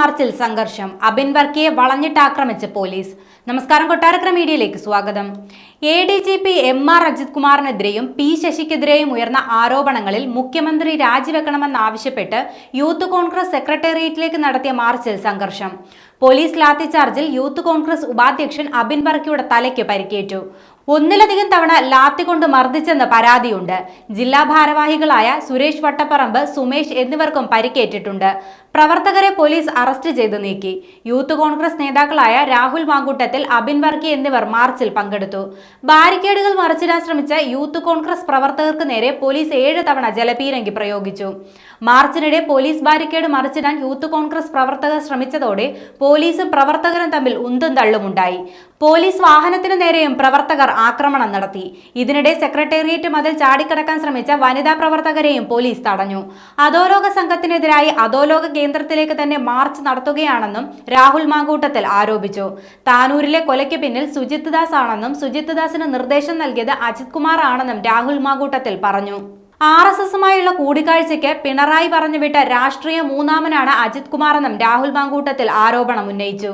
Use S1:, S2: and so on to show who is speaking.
S1: മാർച്ചിൽ സംഘർഷം. അബിൻ വർക്കിയെ വളഞ്ഞിട്ടാക്രമിച്ച് പോലീസ്. നമസ്കാരം, കൊട്ടാരക്കര മീഡിയയിലേക്ക് സ്വാഗതം. ADGP MR അജിത് കുമാറിനെതിരെയും P ശശിക്കെതിരെയും ഉയർന്ന ആരോപണങ്ങളിൽ മുഖ്യമന്ത്രി രാജിവെക്കണമെന്നാവശ്യപ്പെട്ട് യൂത്ത് കോൺഗ്രസ് സെക്രട്ടേറിയറ്റിലേക്ക് നടത്തിയ മാർച്ചിൽ സംഘർഷം. പോലീസ് ലാത്തിചാർജിൽ യൂത്ത് കോൺഗ്രസ് ഉപാധ്യക്ഷൻ അബിൻ വർക്കിയുടെ തലയ്ക്ക് പരിക്കേറ്റു. ഒന്നിലധികം തവണ ലാത്തി കൊണ്ട് മർദ്ദിച്ചെന്ന് പരാതിയുണ്ട്. ജില്ലാ ഭാരവാഹികളായ സുരേഷ് വട്ടപ്പറമ്പ്, സുമേഷ് എന്നിവർക്കും പരിക്കേറ്റിട്ടുണ്ട്. പ്രവർത്തകരെ പോലീസ് അറസ്റ്റ് ചെയ്ത് നീക്കി. യൂത്ത് കോൺഗ്രസ് നേതാക്കളായ രാഹുൽ മാങ്കൂട്ടത്തിൽ, അബിൻ വർക്കി എന്നിവർ മാർച്ചിൽ പങ്കെടുത്തു. ബാരിക്കേഡുകൾ മറിച്ചിടാൻ ശ്രമിച്ച യൂത്ത് കോൺഗ്രസ് പ്രവർത്തകർക്ക് നേരെ പോലീസ് 7 തവണ ജലപീരങ്കി പ്രയോഗിച്ചു. മാർച്ചിനിടെ പോലീസ് ബാരിക്കേഡ് മറിച്ചിടാൻ യൂത്ത് കോൺഗ്രസ് പ്രവർത്തകർ ശ്രമിച്ചതോടെ പോലീസും പ്രവർത്തകരും തമ്മിൽ ഉന്തും തള്ളുമുണ്ടായി. പോലീസ് വാഹനത്തിനു നേരെയും പ്രവർത്തകർ ആക്രമണം നടത്തി. ഇതിനിടെ സെക്രട്ടേറിയറ്റ് മതിൽ ചാടിക്കടക്കാൻ ശ്രമിച്ച വനിതാ പ്രവർത്തകരെയും പോലീസ് തടഞ്ഞു. അധോലോക സംഘത്തിനെതിരായി അധോലോക കേന്ദ്രത്തിലേക്ക് തന്നെ മാർച്ച് നടത്തുകയാണെന്നും രാഹുൽ മാങ്കൂട്ടത്തിൽ ആരോപിച്ചു. താനൂരിലെ കൊലയ്ക്ക് പിന്നിൽ സുജിത് ദാസ് ആണെന്നും സുജിത് ദാസിന് നിർദ്ദേശം നൽകിയത് അജിത് കുമാർ ആണെന്നും രാഹുൽ മാങ്കൂട്ടത്തിൽ പറഞ്ഞു. RSSുമായുള്ള കൂടിക്കാഴ്ചയ്ക്ക് പിണറായി പറഞ്ഞുവിട്ട രാഷ്ട്രീയ മൂന്നാമനാണ് അജിത് കുമാറെന്നും രാഹുൽ മാങ്കൂട്ടത്തിൽ ആരോപണം ഉന്നയിച്ചു.